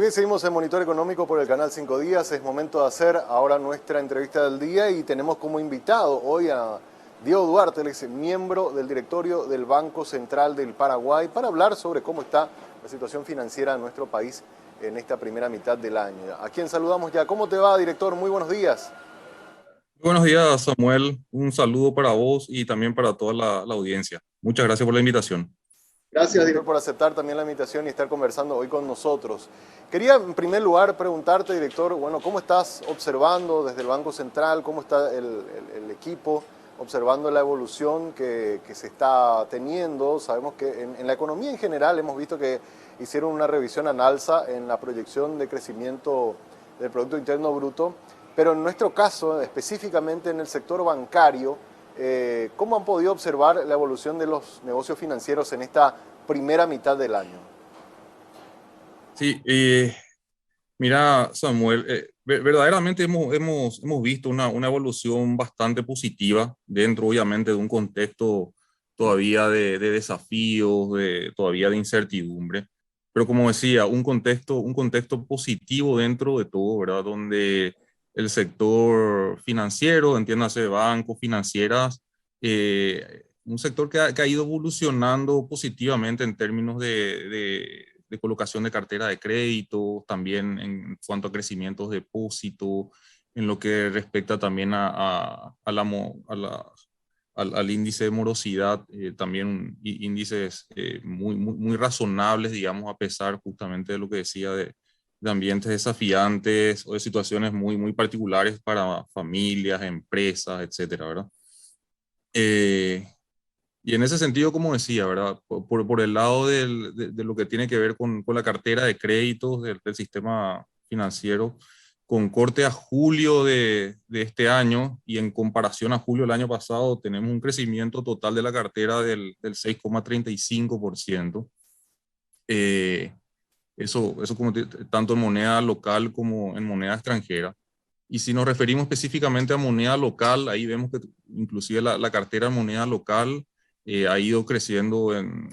Muy bien, seguimos en Monitor Económico por el canal 5 Días. Es momento de hacer ahora nuestra entrevista del día y tenemos como invitado hoy a Diego Duarte, él es miembro del directorio del Banco Central del Paraguay, para hablar sobre cómo está la situación financiera de nuestro país en esta primera mitad del año. A quien saludamos ya. ¿Cómo te va, director? Muy buenos días. Buenos días, Samuel. Un saludo para vos y también para toda la audiencia. Muchas gracias por la invitación. Gracias, director, por aceptar también la invitación y estar conversando hoy con nosotros. Quería, en primer lugar, preguntarte, director, bueno, ¿cómo estás observando desde el Banco Central, cómo está el equipo observando la evolución que se está teniendo? Sabemos que en la economía en general hemos visto que hicieron una revisión al alza en la proyección de crecimiento del Producto Interno Bruto, pero en nuestro caso, específicamente en el sector bancario, ¿cómo han podido observar la evolución de los negocios financieros en esta primera mitad del año? Sí, mira, Samuel, verdaderamente hemos visto una evolución bastante positiva dentro, obviamente, de un contexto todavía de desafíos, todavía de incertidumbre. Pero como decía, un contexto positivo dentro de todo, ¿verdad? Donde el sector financiero, entiéndase, bancos, financieras, un sector que ha ido evolucionando positivamente en términos de colocación de cartera de crédito, también en cuanto a crecimientos de depósito, en lo que respecta también a al índice de morosidad, también índices muy razonables, digamos, a pesar justamente de lo que decía de ambientes desafiantes o de situaciones muy particulares para familias, empresas, etcétera, ¿verdad? Eh, y en ese sentido, como decía, ¿verdad? Por el lado de lo que tiene que ver con la cartera de créditos del sistema financiero, con corte a julio de este año y en comparación a julio del año pasado, tenemos un crecimiento total de la cartera del 6,35%. Eh, eso tanto en moneda local como en moneda extranjera. Y si nos referimos específicamente a moneda local, ahí vemos que inclusive la cartera de moneda local ha ido creciendo en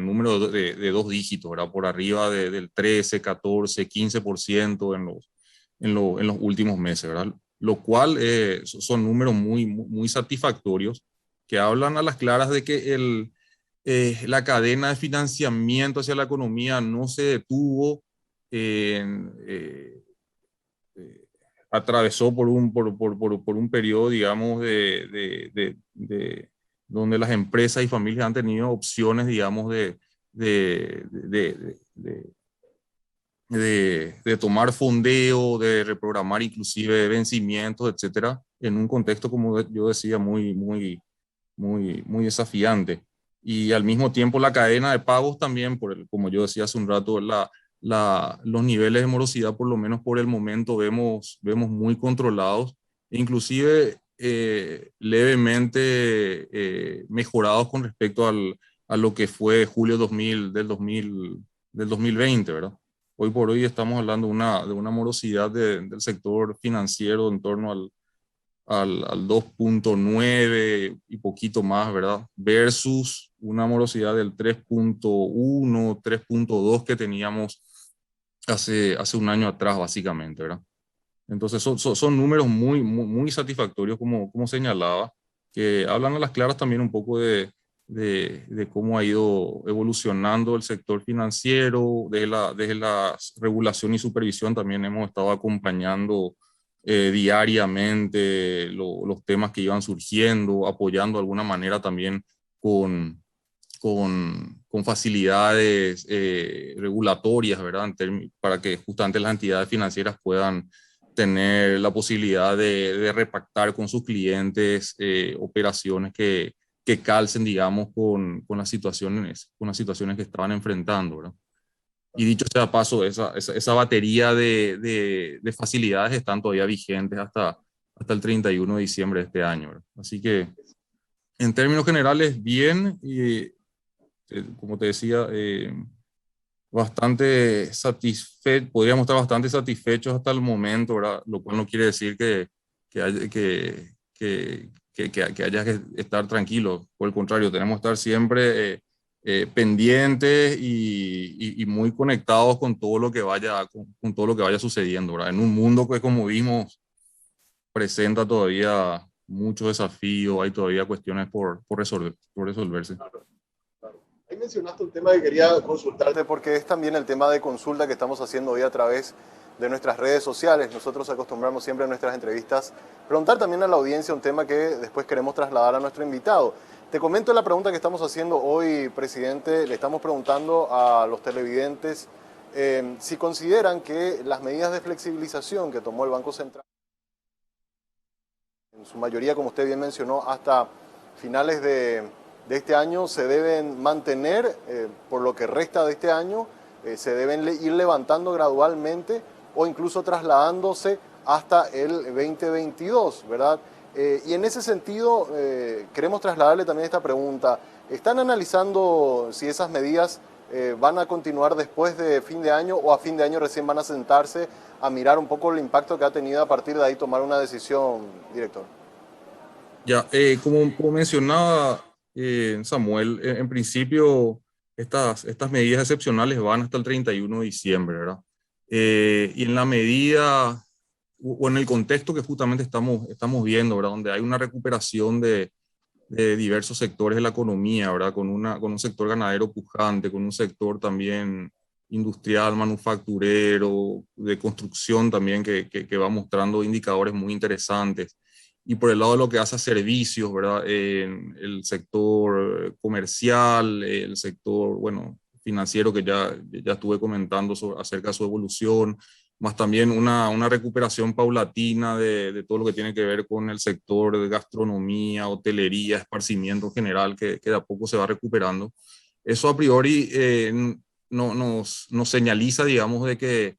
número de dos dígitos, ¿verdad? Por arriba del 13, 14, 15% en los últimos meses, ¿verdad? Lo cual son números muy satisfactorios que hablan a las claras de que la cadena de financiamiento hacia la economía no se detuvo. en, eh, eh, Atravesó por un periodo, digamos, donde las empresas y familias han tenido opciones, digamos, de, de, de, de tomar fondeo, de reprogramar inclusive vencimientos, etcétera, en un contexto, como yo decía, muy desafiante. Y al mismo tiempo la cadena de pagos también, como yo decía hace un rato, los niveles de morosidad, por lo menos por el momento, vemos muy controlados, inclusive levemente mejorados con respecto a lo que fue julio 2020, ¿verdad? Hoy por hoy estamos hablando de una morosidad del sector financiero en torno al 2,9 y poquito más, ¿verdad? Versus una morosidad del 3,1, 3,2 que teníamos hace un año atrás, básicamente, ¿verdad? Entonces son números muy satisfactorios, como señalaba, que hablan a las claras también un poco de cómo ha ido evolucionando el sector financiero, desde la regulación y supervisión también hemos estado acompañando diariamente los temas que iban surgiendo, apoyando de alguna manera también con, con facilidades regulatorias, ¿verdad? Para que justamente las entidades financieras puedan tener la posibilidad de repactar con sus clientes operaciones que calcen, digamos, con las situaciones que estaban enfrentando, ¿verdad? Y dicho sea paso, esa batería de facilidades están todavía vigentes hasta el 31 de diciembre de este año, ¿verdad? Así que, en términos generales, bien, y como te decía, bastante satisfecho, podríamos estar bastante satisfechos hasta el momento, ¿verdad? Lo cual no quiere decir que haya que estar tranquilos. Por el contrario, tenemos que estar siempre pendientes y muy conectados con todo lo que vaya, con todo lo que vaya sucediendo, ¿verdad? En un mundo que, como vimos, presenta todavía muchos desafíos, hay todavía cuestiones por resolverse. Ahí mencionaste un tema que quería consultarte porque es también el tema de consulta que estamos haciendo hoy a través de nuestras redes sociales. Nosotros acostumbramos siempre en nuestras entrevistas preguntar también a la audiencia un tema que después queremos trasladar a nuestro invitado. Te comento la pregunta que estamos haciendo hoy, presidente. Le estamos preguntando a los televidentes si consideran que las medidas de flexibilización que tomó el Banco Central, en su mayoría, como usted bien mencionó, hasta finales de este año, se deben mantener por lo que resta de este año, se deben ir levantando gradualmente o incluso trasladándose hasta el 2022, ¿verdad? Y en ese sentido, queremos trasladarle también esta pregunta. ¿Están analizando si esas medidas van a continuar después de fin de año o a fin de año recién van a sentarse a mirar un poco el impacto que ha tenido a partir de ahí tomar una decisión, director? Ya, como mencionaba Samuel, en principio estas medidas excepcionales van hasta el 31 de diciembre, ¿verdad? Y en la medida o en el contexto que justamente estamos viendo, ¿verdad? Donde hay una recuperación de diversos sectores de la economía, ¿verdad? Con un sector ganadero pujante, con un sector también industrial, manufacturero, de construcción también, que va mostrando indicadores muy interesantes. Y por el lado de lo que hace a servicios, ¿verdad? El sector comercial, el sector, bueno, financiero que ya estuve comentando acerca de su evolución, más también una recuperación paulatina de todo lo que tiene que ver con el sector de gastronomía, hotelería, esparcimiento en general, que de a poco se va recuperando. Eso a priori nos señaliza, digamos, de que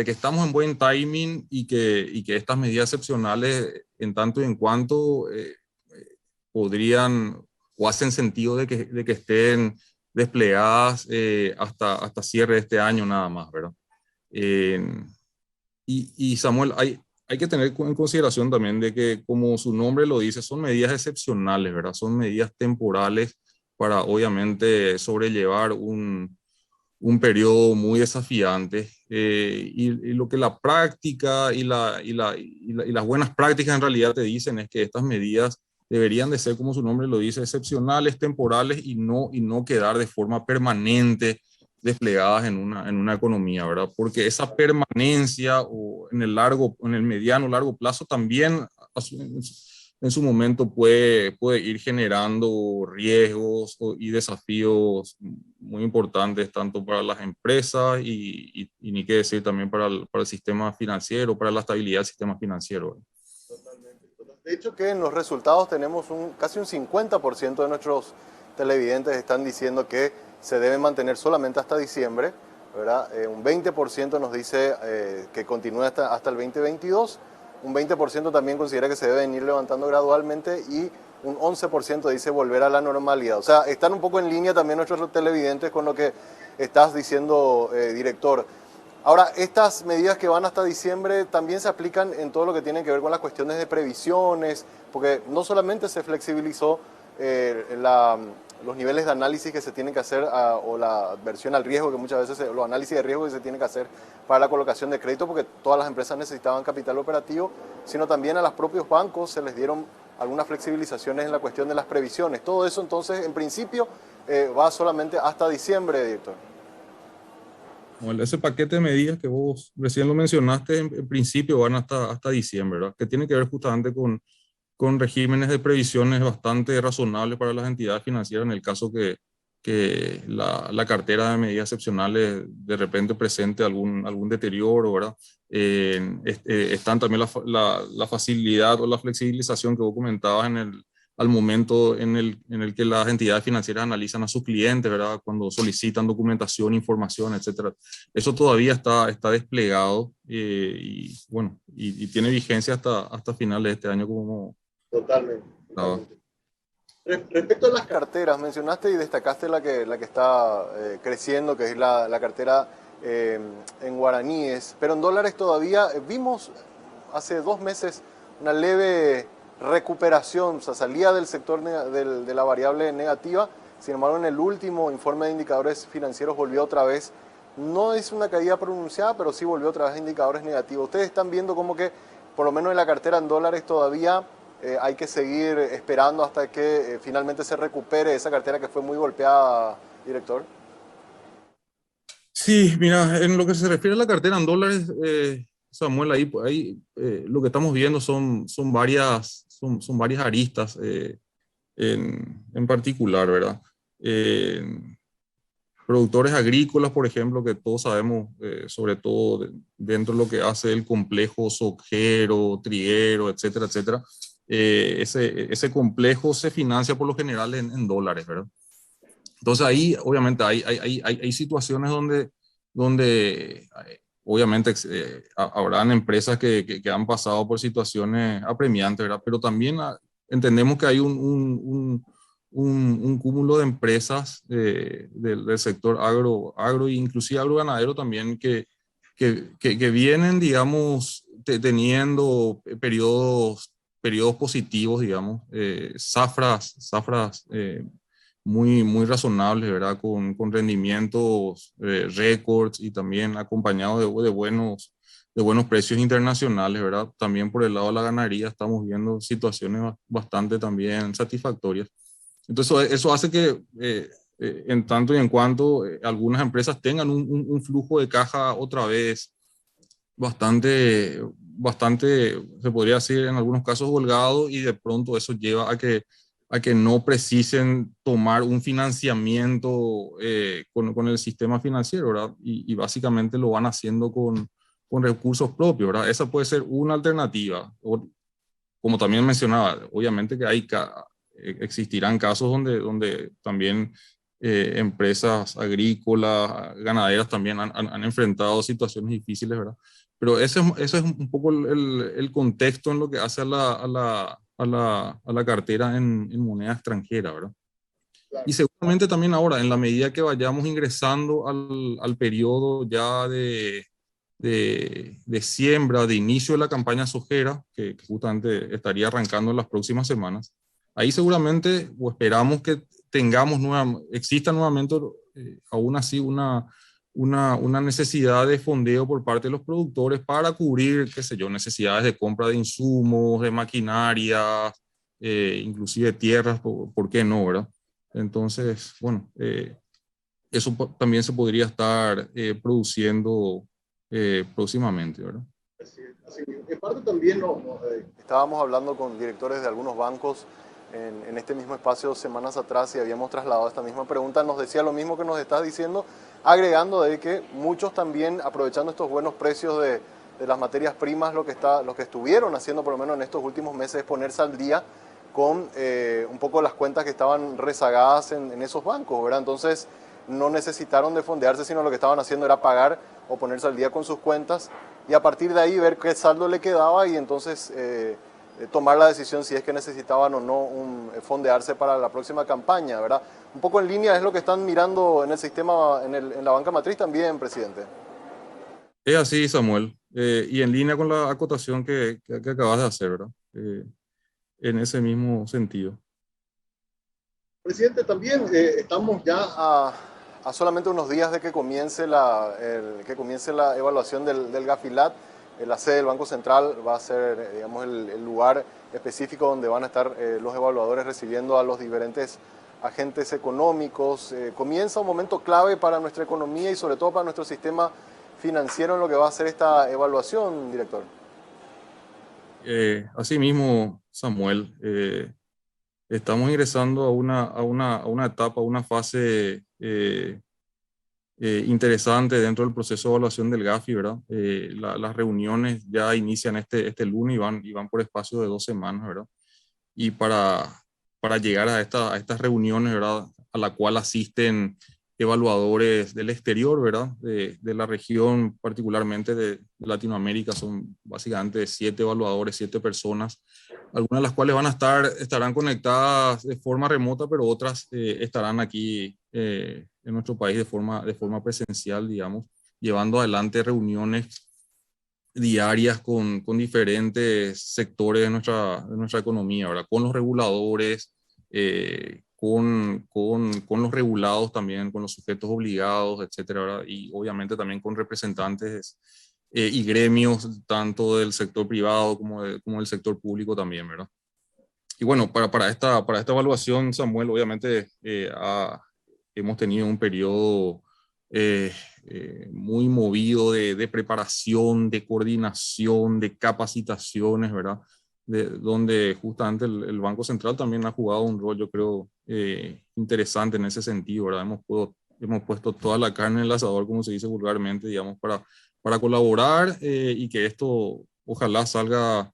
estamos en buen timing y que estas medidas excepcionales, en tanto y en cuanto podrían o hacen sentido de que estén desplegadas hasta cierre de este año nada más, ¿verdad? Eh, y Samuel, hay que tener en consideración también de que, como su nombre lo dice, son medidas excepcionales, ¿verdad? Son medidas temporales para, obviamente, sobrellevar un periodo muy desafiante. Y lo que la práctica y las buenas prácticas en realidad te dicen es que estas medidas deberían de ser, como su nombre lo dice, excepcionales, temporales y no quedar de forma permanente desplegadas en una economía, ¿verdad? Porque esa permanencia o en el mediano, largo plazo también en su momento puede ir generando riesgos y desafíos muy importantes, tanto para las empresas y ni qué decir también para el sistema financiero, para la estabilidad del sistema financiero. Totalmente. De hecho, que en los resultados tenemos casi un 50% de nuestros televidentes están diciendo que se debe mantener solamente hasta diciembre, ¿verdad? Un 20% nos dice que continúe hasta el 2022, un 20% también considera que se deben ir levantando gradualmente y un 11% dice volver a la normalidad. O sea, están un poco en línea también nuestros televidentes con lo que estás diciendo, director. Ahora, estas medidas que van hasta diciembre también se aplican en todo lo que tiene que ver con las cuestiones de previsiones, porque no solamente se flexibilizó los niveles de análisis que se tienen que hacer o la adversión al riesgo, que muchas veces los análisis de riesgo que se tienen que hacer para la colocación de crédito, porque todas las empresas necesitaban capital operativo, sino también a los propios bancos se les dieron algunas flexibilizaciones en la cuestión de las previsiones. Todo eso entonces, en principio, va solamente hasta diciembre, director. Bueno, ese paquete de medidas que vos recién lo mencionaste, en principio van hasta diciembre, ¿verdad? Que tiene que ver justamente con regímenes de previsiones bastante razonables para las entidades financieras en el caso que la cartera de medidas excepcionales de repente presente algún deterioro, ¿verdad? Están también la facilidad o la flexibilización que vos comentabas al momento en el que las entidades financieras analizan a sus clientes, ¿verdad? Cuando solicitan documentación, información, etcétera. Eso todavía está desplegado y bueno, y tiene vigencia hasta finales de este año como... Totalmente, No. totalmente. Respecto a las carteras, mencionaste y destacaste la que está creciendo, que es la cartera en guaraníes, pero en dólares todavía vimos hace 2 meses una leve recuperación, o sea, salía del sector de la variable negativa, Sin embargo, en el último informe de indicadores financieros volvió otra vez, no es una caída pronunciada, pero sí volvió otra vez a indicadores negativos. Ustedes están viendo como que, por lo menos en la cartera en dólares, todavía hay que seguir esperando hasta que finalmente se recupere esa cartera que fue muy golpeada, director. Sí, mira, en lo que se refiere a la cartera en dólares, Samuel, lo que estamos viendo son varias aristas en particular, ¿verdad? Eh, Productores agrícolas, por ejemplo, que todos sabemos, sobre todo dentro de lo que hace el complejo sojero, triguero, etcétera, etcétera, ese complejo se financia por lo general en dólares, ¿verdad? Entonces ahí obviamente hay situaciones donde obviamente habrán empresas que han pasado por situaciones apremiantes, ¿verdad? Pero también entendemos que hay un cúmulo de empresas del sector agro e inclusive agroganadero también que vienen, digamos, teniendo periodos positivos, digamos, zafras muy razonables, ¿verdad? Con rendimientos récords y también acompañados de buenos precios internacionales, ¿verdad? También por el lado de la ganadería estamos viendo situaciones bastante también satisfactorias. Entonces eso hace que en tanto y en cuanto algunas empresas tengan un flujo de caja otra vez bastante, se podría decir en algunos casos holgado, y de pronto eso lleva a que no precisen tomar un financiamiento con el sistema financiero, ¿verdad? Y básicamente lo van haciendo con recursos propios, ¿verdad? Esa puede ser una alternativa. Como también mencionaba, obviamente que existirán casos donde también empresas agrícolas, ganaderas también han enfrentado situaciones difíciles, ¿verdad? Pero ese es un poco el contexto en lo que hace a la cartera en moneda extranjera, ¿verdad? Y seguramente también ahora, en la medida que vayamos ingresando al periodo ya de siembra, de inicio de la campaña sojera, que justamente estaría arrancando en las próximas semanas, ahí seguramente o esperamos que exista nuevamente, aún así, una necesidad de fondeo por parte de los productores para cubrir, qué sé yo, necesidades de compra de insumos, de maquinaria, inclusive tierras, ¿por qué no, verdad? Entonces, bueno, eso también se podría estar produciendo próximamente, ¿verdad? Así mismo. En parte también estábamos hablando con directores de algunos bancos en este mismo espacio semanas atrás y habíamos trasladado esta misma pregunta. Nos decía lo mismo que nos estás diciendo, agregando de que muchos también, aprovechando estos buenos precios de las materias primas, lo que estuvieron haciendo por lo menos en estos últimos meses es ponerse al día con un poco las cuentas que estaban rezagadas en esos bancos, ¿verdad? Entonces no necesitaron de fondearse, sino lo que estaban haciendo era pagar o ponerse al día con sus cuentas y a partir de ahí ver qué saldo le quedaba y entonces tomar la decisión si es que necesitaban o no fondearse para la próxima campaña, ¿verdad? Un poco en línea es lo que están mirando en el sistema, en la banca matriz también, presidente. Es así, Samuel, y en línea con la acotación que acabas de hacer, ¿verdad? En ese mismo sentido. Presidente, también estamos ya a solamente unos días de que comience que comience la evaluación del Gafilat. La sede del Banco Central va a ser, digamos, el lugar específico donde van a estar los evaluadores recibiendo a los diferentes agentes económicos. Comienza un momento clave para nuestra economía y sobre todo para nuestro sistema financiero en lo que va a ser esta evaluación, director. Asimismo, Samuel, estamos ingresando a una etapa, a una fase interesante dentro del proceso de evaluación del GAFI, ¿verdad? Las reuniones ya inician este lunes y van por espacio de 2 semanas, ¿verdad? Y para llegar a estas reuniones, ¿verdad? A la cual asisten evaluadores del exterior, ¿verdad? De la región, particularmente de Latinoamérica, son básicamente 7 evaluadores, 7 personas, algunas de las cuales estarán conectadas de forma remota, pero otras estarán aquí en nuestro país de forma presencial, digamos, llevando adelante reuniones diarias con diferentes sectores de nuestra economía, ¿verdad? Con los reguladores, con los regulados también, con los sujetos obligados, etcétera, ¿verdad? Y obviamente también con representantes y gremios, tanto del sector privado como del sector público también, ¿verdad? Y bueno, para esta evaluación, Samuel, obviamente hemos tenido un periodo muy movido de preparación, de coordinación, de capacitaciones, ¿verdad? Donde justamente el Banco Central también ha jugado un rol, yo creo, interesante en ese sentido, ¿verdad? Hemos puesto toda la carne en el asador, como se dice vulgarmente, digamos, para colaborar y que esto ojalá salga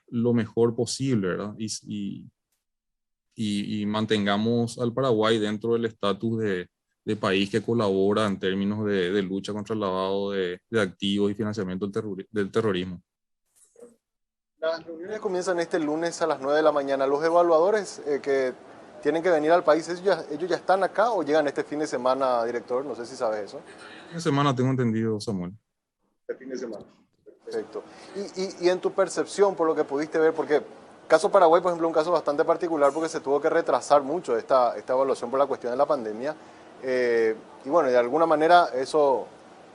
lo mejor posible, ¿verdad? Y mantengamos al Paraguay dentro del estatus de país que colabora en términos de lucha contra el lavado de activos y financiamiento del terrorismo. Las reuniones comienzan este lunes a las 9 de la mañana. Los evaluadores que tienen que venir al país, ellos ya están acá o llegan este fin de semana, director? No sé si sabes eso. Esta semana tengo entendido, Samuel. Este fin de semana. Perfecto. Y en tu percepción, por lo que pudiste ver, porque caso Paraguay, por ejemplo, un caso bastante particular porque se tuvo que retrasar mucho esta evaluación por la cuestión de la pandemia. Y bueno, de alguna manera eso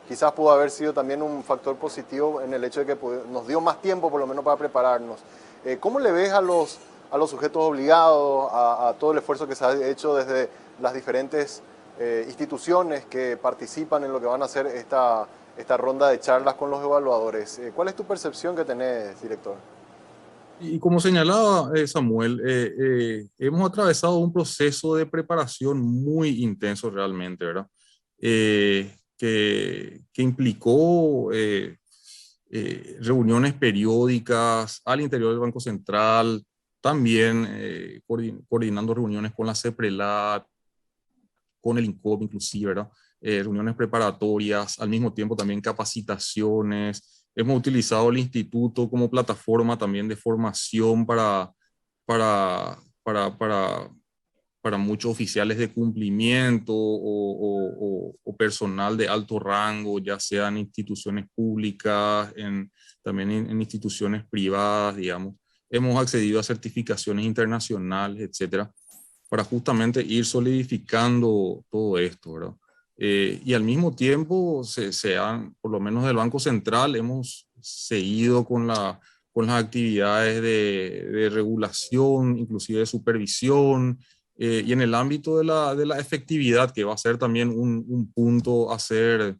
quizás pudo haber sido también un factor positivo en el hecho de que nos dio más tiempo por lo menos para prepararnos. ¿Cómo le ves a los sujetos obligados, a todo el esfuerzo que se ha hecho desde las diferentes instituciones que participan en lo que van a hacer esta ronda de charlas con los evaluadores? ¿Cuál es tu percepción que tenés, director? Y como señalaba Samuel, hemos atravesado un proceso de preparación muy intenso realmente, ¿verdad? Que implicó reuniones periódicas al interior del Banco Central, también coordinando reuniones con la CEPRELAT, con el INCOP inclusive, ¿verdad? Reuniones preparatorias, al mismo tiempo también capacitaciones. Hemos utilizado el instituto como plataforma también de formación para, para, para muchos oficiales de cumplimiento o personal de alto rango, ya sea en instituciones públicas, también en instituciones privadas, digamos. Hemos accedido a certificaciones internacionales, etcétera, para justamente ir solidificando todo esto, ¿verdad? Y al mismo tiempo, por lo menos del Banco Central, hemos seguido con las actividades de regulación, inclusive de supervisión, y en el ámbito de la efectividad, que va a ser también un punto a ser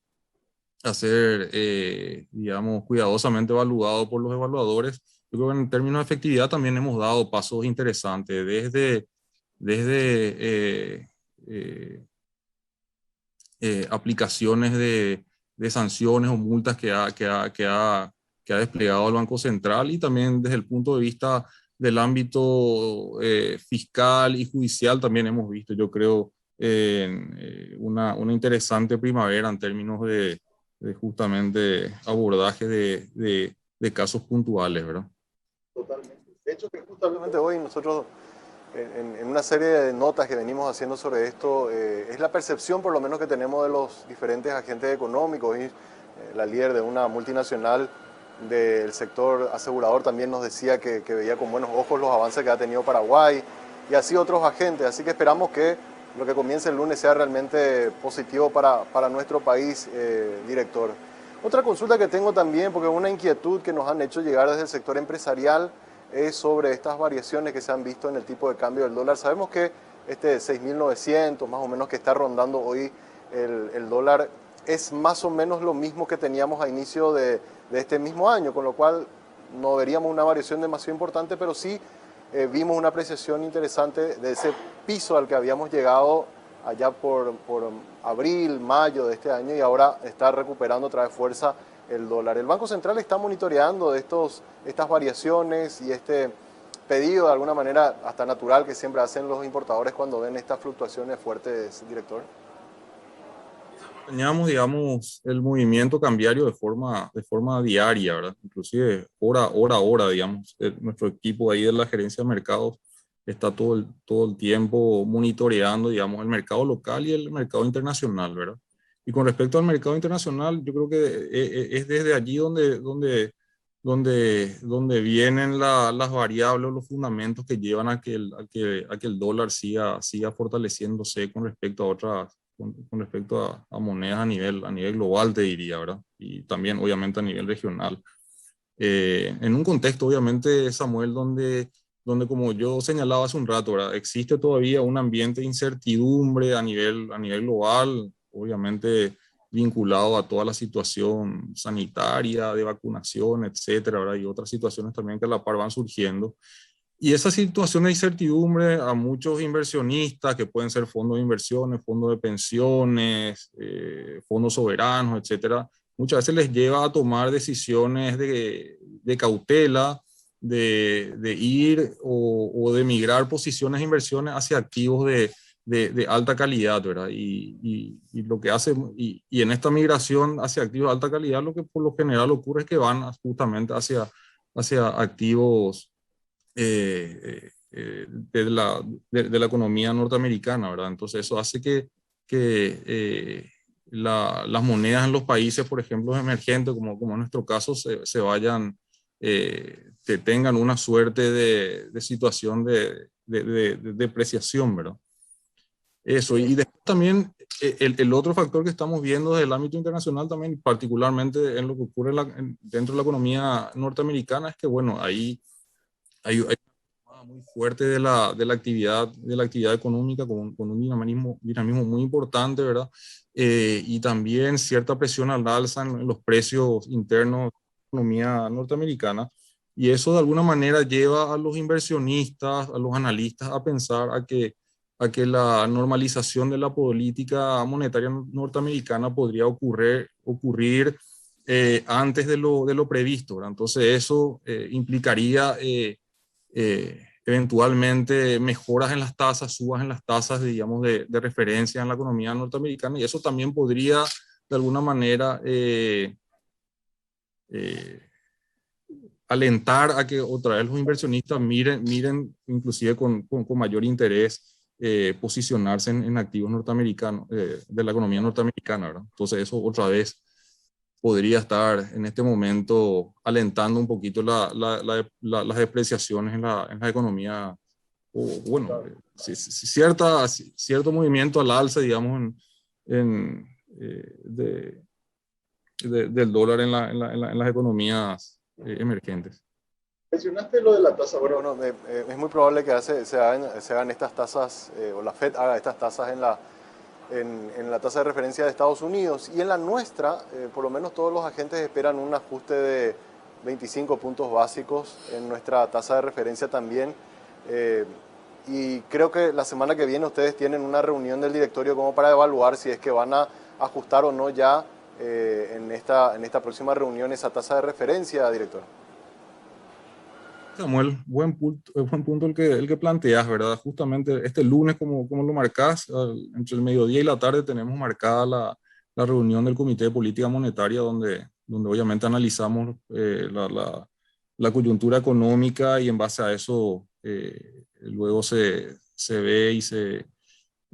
digamos, cuidadosamente evaluado por los evaluadores. Yo creo que en términos de efectividad también hemos dado pasos interesantes, desde aplicaciones de sanciones o multas que ha desplegado el Banco Central y también desde el punto de vista del ámbito fiscal y judicial también hemos visto, yo creo, una interesante primavera en términos de justamente abordaje de casos puntuales, ¿verdad? Totalmente. De hecho, que justamente hoy nosotros, en una serie de notas que venimos haciendo sobre esto, es la percepción por lo menos que tenemos de los diferentes agentes económicos. Y la líder de una multinacional del sector asegurador también nos decía que veía con buenos ojos los avances que ha tenido Paraguay y así otros agentes. Así que esperamos que lo que comience el lunes sea realmente positivo para nuestro país, director. Otra consulta que tengo también, porque una inquietud que nos han hecho llegar desde el sector empresarial, es sobre estas variaciones que se han visto en el tipo de cambio del dólar. Sabemos que este 6.900 más o menos que está rondando hoy el dólar es más o menos lo mismo que teníamos a inicio de este mismo año, con lo cual no veríamos una variación demasiado importante, pero sí vimos una apreciación interesante de ese piso al que habíamos llegado allá por abril, mayo de este año, y ahora está recuperando otra vez fuerza el dólar. El Banco Central está monitoreando estas variaciones y este pedido de alguna manera hasta natural que siempre hacen los importadores cuando ven estas fluctuaciones fuertes, director. Teníamos, digamos, el movimiento cambiario de forma diaria, ¿verdad? Inclusive hora a hora, digamos. Nuestro equipo ahí de la gerencia de mercados está todo el tiempo monitoreando, digamos, el mercado local y el mercado internacional, ¿verdad? Y con respecto al mercado internacional, yo creo que es desde allí donde donde vienen las variables, los fundamentos que llevan a que el dólar siga fortaleciéndose con respecto a otras, con respecto a monedas a nivel global, te diría, ¿verdad? Y también, obviamente, a nivel regional. En un contexto, obviamente, Samuel, donde como yo señalaba hace un rato, ¿verdad? Existe todavía un ambiente de incertidumbre a nivel global, obviamente vinculado a toda la situación sanitaria, de vacunación, etcétera, ¿verdad? Y otras situaciones también que a la par van surgiendo. Y esa situación de incertidumbre a muchos inversionistas, que pueden ser fondos de inversiones, fondos de pensiones, fondos soberanos, etcétera, muchas veces les lleva a tomar decisiones de cautela, de ir o de migrar posiciones de inversiones hacia activos de alta calidad, ¿verdad? Y lo que hace, y en esta migración hacia activos de alta calidad, lo que por lo general ocurre es que van justamente hacia activos de la economía norteamericana, ¿verdad? Entonces eso hace que las monedas en los países, por ejemplo, emergentes, como en nuestro caso, se vayan, que tengan una suerte de situación de depreciación, ¿verdad? Eso, y después también el otro factor que estamos viendo desde el ámbito internacional también, particularmente en lo que ocurre dentro de la economía norteamericana, es que, bueno, hay muy fuerte de la actividad económica con un dinamismo muy importante, ¿verdad? Y también cierta presión al alza en los precios internos de la economía norteamericana. Y eso de alguna manera lleva a los inversionistas, a los analistas a pensar a que la normalización de la política monetaria norteamericana podría ocurrir antes de lo previsto, ¿verdad? Entonces eso implicaría eventualmente mejoras en las tasas, subas en las tasas, digamos, de referencia en la economía norteamericana, y eso también podría, de alguna manera, eh, alentar a que otra vez los inversionistas miren inclusive con mayor interés posicionarse en activos norteamericanos, de la economía norteamericana, ¿verdad? Entonces eso otra vez podría estar en este momento alentando un poquito las depreciaciones en la economía, o bueno, cierto movimiento al alza, digamos, en, del dólar en las economías emergentes. Mencionaste lo de la tasa. Bueno, es muy probable que se hagan estas tasas, o la Fed haga estas tasas en la tasa de referencia de Estados Unidos. Y en la nuestra, por lo menos todos los agentes esperan un ajuste de 25 puntos básicos en nuestra tasa de referencia también. Y creo que la semana que viene ustedes tienen una reunión del directorio como para evaluar si es que van a ajustar o no ya en esta próxima reunión esa tasa de referencia, director. Samuel, buen punto el que planteas, ¿verdad? Justamente este lunes, como lo marcás, entre el mediodía y la tarde tenemos marcada la reunión del Comité de Política Monetaria, donde obviamente analizamos la coyuntura económica, y en base a eso luego se ve y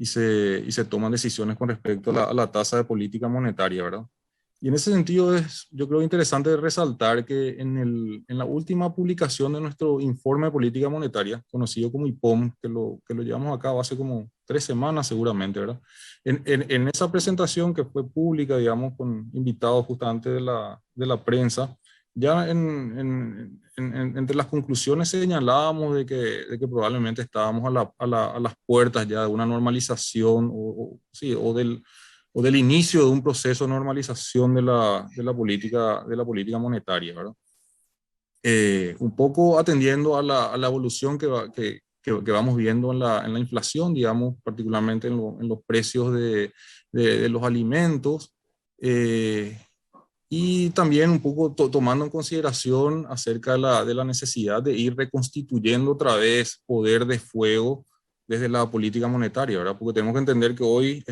se toman decisiones con respecto a la tasa de política monetaria, ¿verdad? Y en ese sentido yo creo interesante resaltar que en la última publicación de nuestro informe de política monetaria, conocido como IPOM, que lo llevamos a cabo hace como 3 semanas seguramente, ¿verdad? En esa presentación que fue pública, digamos, con invitados justamente de la prensa, ya entre las conclusiones señalábamos de que probablemente estábamos a las puertas ya de una normalización sí, o del inicio de un proceso de normalización de la política monetaria, ¿verdad? Un poco atendiendo a la evolución que vamos viendo en la inflación, digamos, particularmente en los precios de los alimentos, y también un poco tomando en consideración acerca de la necesidad de ir reconstituyendo otra vez poder de fuego desde la política monetaria, ¿verdad? Porque tenemos que entender que hoy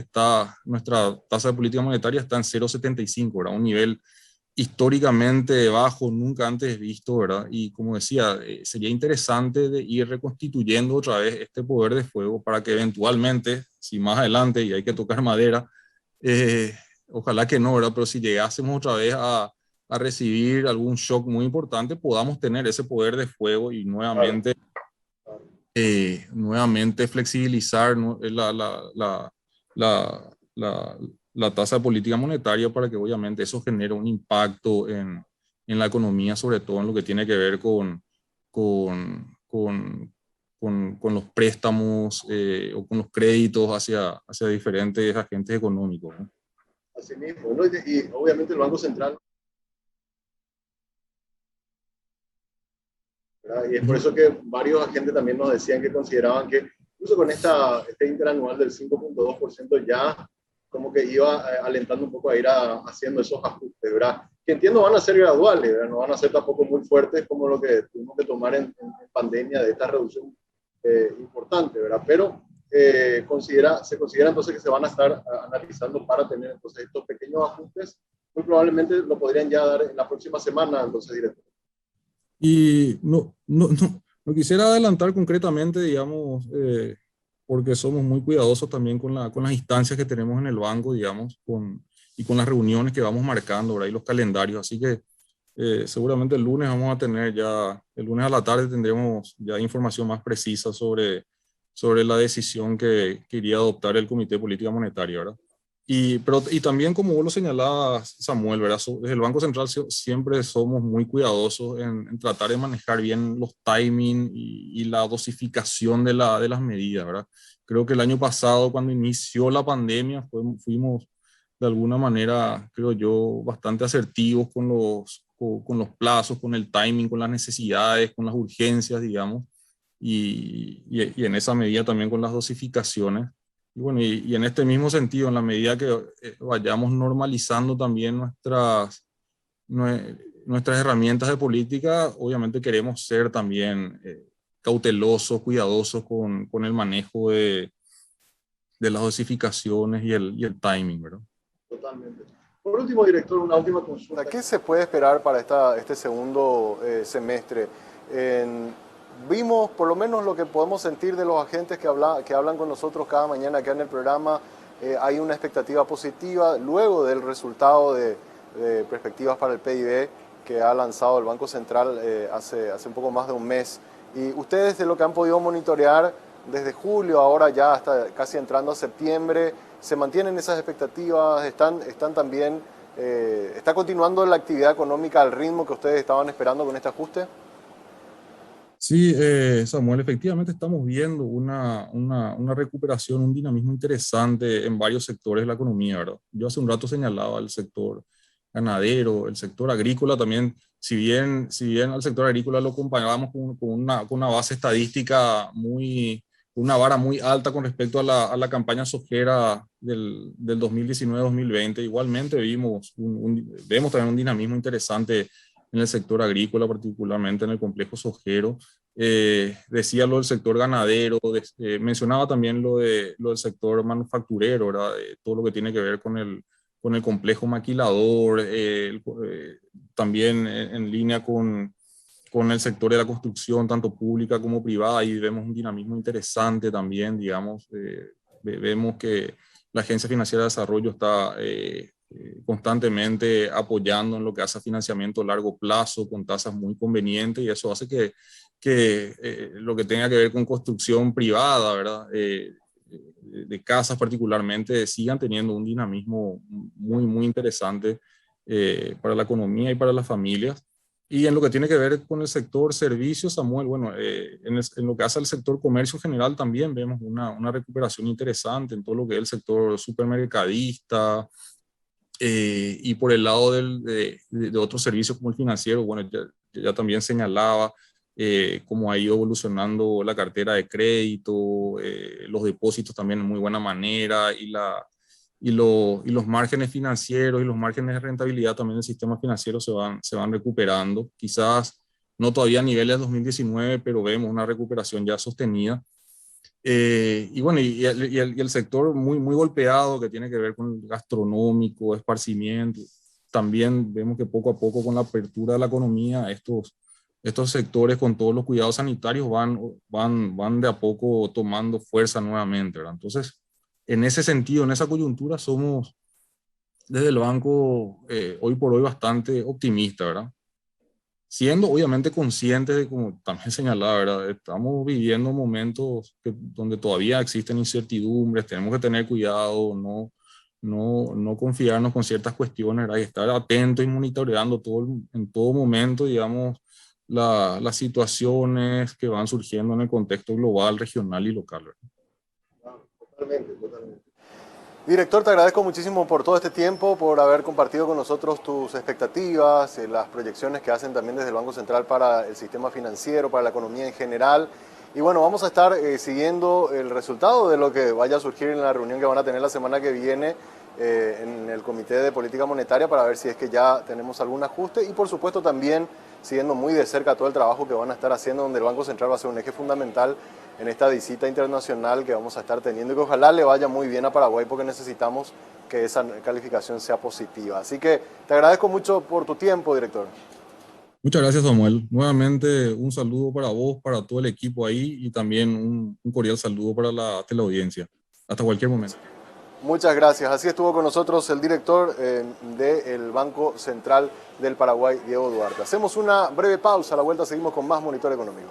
nuestra tasa de política monetaria está en 0,75, ¿verdad? Un nivel históricamente bajo, nunca antes visto, ¿verdad? Y como decía, sería interesante de ir reconstituyendo otra vez este poder de fuego para que eventualmente, si más adelante, y hay que tocar madera, ojalá que no, ¿verdad? Pero si llegásemos otra vez a recibir algún shock muy importante, podamos tener ese poder de fuego y nuevamente, nuevamente flexibilizar, ¿no?, la, la, la tasa de política monetaria para que obviamente eso genere un impacto en la economía, sobre todo en lo que tiene que ver con, con, con los préstamos o con los créditos hacia diferentes agentes económicos, ¿no? Así mismo, ¿no? Y obviamente el Banco Central, ¿verdad? Y es por eso que varios agentes también nos decían que consideraban que incluso con este interanual del 5.2% ya como que iba alentando un poco a ir haciendo esos ajustes, ¿verdad? Que entiendo van a ser graduales, ¿verdad? No van a ser tampoco muy fuertes como lo que tuvimos que tomar en pandemia de esta reducción importante, ¿verdad? Pero se considera entonces que se van a estar analizando para tener entonces estos pequeños ajustes. Muy probablemente lo podrían ya dar en la próxima semana, entonces, directo. Y no quisiera adelantar concretamente, digamos, porque somos muy cuidadosos también con las instancias que tenemos en el banco, digamos, y con las reuniones que vamos marcando, ¿verdad? Y los calendarios. Así que seguramente el lunes vamos a tener ya, el lunes a la tarde tendremos ya información más precisa sobre la decisión que iría a adoptar el Comité de Política Monetaria, ¿verdad? Y también, como vos lo señalabas, Samuel, ¿verdad? Desde el Banco Central siempre somos muy cuidadosos en tratar de manejar bien los timing y la dosificación de las medidas, ¿verdad? Creo que el año pasado, cuando inició la pandemia, fuimos de alguna manera, creo yo, bastante asertivos con los plazos, con el timing, con las necesidades, con las urgencias, digamos, y en esa medida también con las dosificaciones. Y bueno, y en este mismo sentido, en la medida que vayamos normalizando también nuestras herramientas de política, obviamente queremos ser también cautelosos, cuidadosos con el manejo de las dosificaciones y el timing, ¿verdad? Totalmente. Por último, director, una última consulta. ¿Qué se puede esperar para este segundo semestre? Vimos, por lo menos lo que podemos sentir de los agentes que hablan con nosotros cada mañana acá en el programa, hay una expectativa positiva luego del resultado de perspectivas para el PIB que ha lanzado el Banco Central hace un poco más de un mes. Y ustedes, de lo que han podido monitorear desde julio, ahora ya hasta casi entrando a septiembre, ¿se mantienen esas expectativas? ¿Están también, está continuando la actividad económica al ritmo que ustedes estaban esperando con este ajuste? Sí, Samuel, efectivamente estamos viendo una recuperación, un dinamismo interesante en varios sectores de la economía, ¿verdad? Yo hace un rato señalaba el sector ganadero, el sector agrícola también, si bien al sector agrícola lo comparábamos con una base estadística una vara muy alta con respecto a la campaña sojera del 2019-2020, igualmente vemos también un dinamismo interesante en el sector agrícola, particularmente en el complejo sojero. Decía lo del sector ganadero, mencionaba también lo del sector manufacturero, ¿verdad? Todo lo que tiene que ver con el complejo maquilador, también en línea con el sector de la construcción, tanto pública como privada, y vemos un dinamismo interesante también, digamos. Vemos que la Agencia Financiera de Desarrollo está constantemente apoyando en lo que hace a financiamiento a largo plazo con tasas muy convenientes, y eso hace que lo que tenga que ver con construcción privada, ¿verdad? De casas particularmente, sigan teniendo un dinamismo muy, muy interesante para la economía y para las familias. Y en lo que tiene que ver con el sector servicios, Samuel, bueno, en lo que hace al sector comercio general también vemos una recuperación interesante en todo lo que es el sector supermercadista, y por el lado de otros servicios como el financiero, bueno, ya también señalaba cómo ha ido evolucionando la cartera de crédito, los depósitos también en muy buena manera, y los márgenes financieros y los márgenes de rentabilidad también del sistema financiero se van recuperando. Quizás no todavía a niveles de 2019, pero vemos una recuperación ya sostenida. Y bueno, y el sector muy, muy golpeado que tiene que ver con el gastronómico, esparcimiento. También vemos que poco a poco con la apertura de la economía, estos sectores con todos los cuidados sanitarios van de a poco tomando fuerza nuevamente, ¿verdad? Entonces, en ese sentido, en esa coyuntura, desde el banco hoy por hoy bastante optimista, ¿verdad? Siendo obviamente conscientes de, como también señalaba, ¿verdad? Estamos viviendo momentos donde todavía existen incertidumbres, tenemos que tener cuidado, no confiarnos con ciertas cuestiones, ¿verdad? Y estar atentos y monitoreando en todo momento, digamos, las situaciones que van surgiendo en el contexto global, regional y local, ¿verdad? Totalmente, totalmente. Director, te agradezco muchísimo por todo este tiempo, por haber compartido con nosotros tus expectativas, las proyecciones que hacen también desde el Banco Central para el sistema financiero, para la economía en general. Y bueno, vamos a estar siguiendo el resultado de lo que vaya a surgir en la reunión que van a tener la semana que viene en el Comité de Política Monetaria para ver si es que ya tenemos algún ajuste y por supuesto también siguiendo muy de cerca todo el trabajo que van a estar haciendo, donde el Banco Central va a ser un eje fundamental en esta visita internacional que vamos a estar teniendo y que ojalá le vaya muy bien a Paraguay porque necesitamos que esa calificación sea positiva. Así que te agradezco mucho por tu tiempo, director. Muchas gracias, Samuel. Nuevamente un saludo para vos, para todo el equipo ahí y también un cordial saludo para la teleaudiencia. Hasta cualquier momento. Muchas gracias. Así estuvo con nosotros el director del Banco Central del Paraguay, Diego Duarte. Hacemos una breve pausa, a la vuelta seguimos con más Monitor Económico.